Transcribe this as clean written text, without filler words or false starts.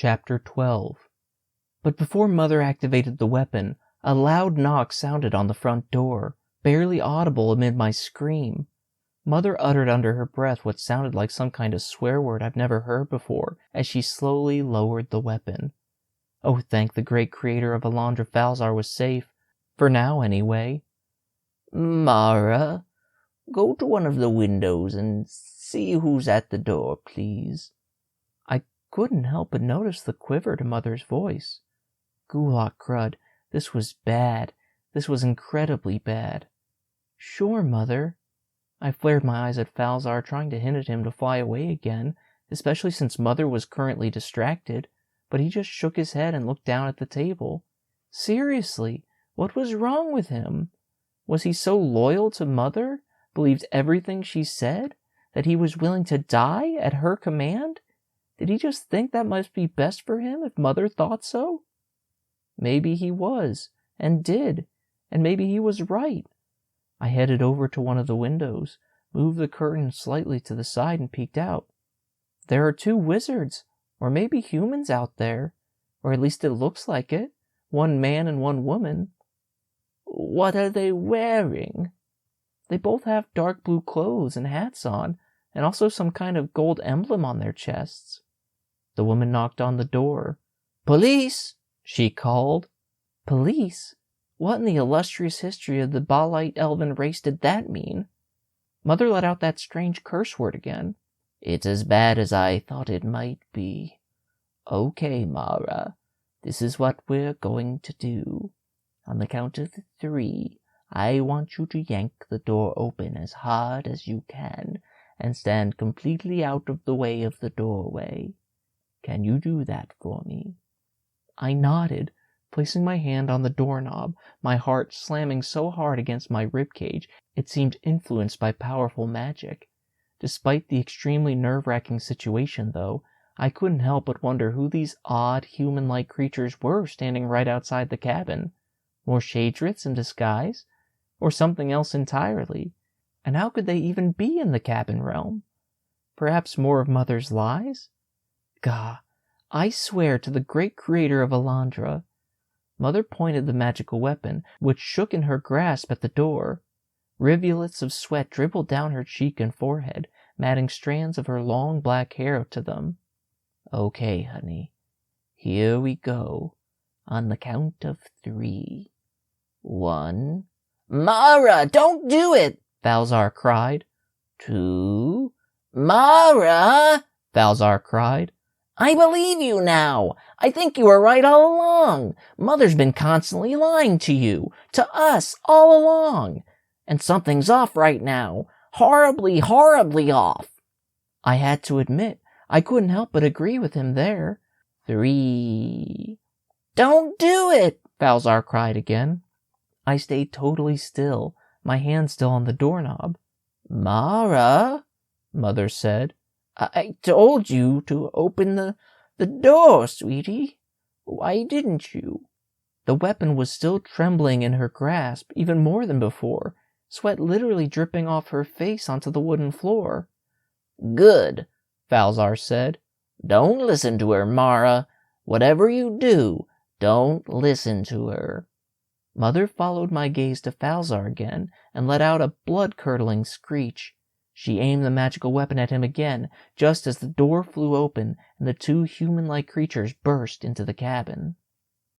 Chapter 12. But before Mother activated the weapon, a loud knock sounded on the front door, barely audible amid my scream. Mother uttered under her breath what sounded like some kind of swear word I've never heard before as she slowly lowered the weapon. Oh, thank the great creator of Alondra Falzar was safe. For now, anyway. Mara, go to one of the windows and see who's at the door, please. I couldn't help but notice the quiver to Mother's voice. Gulak crud, this was bad. This was incredibly bad. Sure, Mother. I flared my eyes at Falzar, trying to hint at him to fly away again, especially since Mother was currently distracted, but he just shook his head and looked down at the table. Seriously, what was wrong with him? Was he so loyal to Mother, believed everything she said, that he was willing to die at her command? Did he just think that must be best for him if Mother thought so? Maybe he was, and did, and maybe he was right. I headed over to one of the windows, moved the curtain slightly to the side, and peeked out. There are 2 wizards, or maybe humans out there, or at least it looks like it. 1 man and 1 woman. What are they wearing? They both have dark blue clothes and hats on, and also some kind of gold emblem on their chests. The woman knocked on the door. Police! She called. Police? What in the illustrious history of the Balite elven race did that mean? Mother let out that strange curse word again. It's as bad as I thought it might be. Okay, Mara, this is what we're going to do. On the count of 3, I want you to yank the door open as hard as you can and stand completely out of the way of the doorway. Can you do that for me? I nodded, placing my hand on the doorknob, my heart slamming so hard against my ribcage it seemed influenced by powerful magic. Despite the extremely nerve-wracking situation, though, I couldn't help but wonder who these odd, human-like creatures were standing right outside the cabin. More Shadriths in disguise? Or something else entirely? And how could they even be in the cabin realm? Perhaps more of Mother's lies? Gah, I swear to the great creator of Alondra. Mother pointed the magical weapon, which shook in her grasp at the door. Rivulets of sweat dribbled down her cheek and forehead, matting strands of her long black hair to them. Okay, honey. Here we go. On the count of 3. 1. Mara, don't do it! Falzar cried. 2. Mara! Falzar cried. I believe you now. I think you were right all along. Mother's been constantly lying to you, to us, all along. And something's off right now. Horribly, horribly off. I had to admit, I couldn't help but agree with him there. 3. Don't do it! Falzar cried again. I stayed totally still, my hand still on the doorknob. Mara, Mother said. I told you to open the door, sweetie. Why didn't you? The weapon was still trembling in her grasp, even more than before, sweat literally dripping off her face onto the wooden floor. Good, Falzar said. Don't listen to her, Mara. Whatever you do, don't listen to her. Mother followed my gaze to Falzar again and let out a blood-curdling screech. She aimed the magical weapon at him again, just as the door flew open and the 2 human-like creatures burst into the cabin.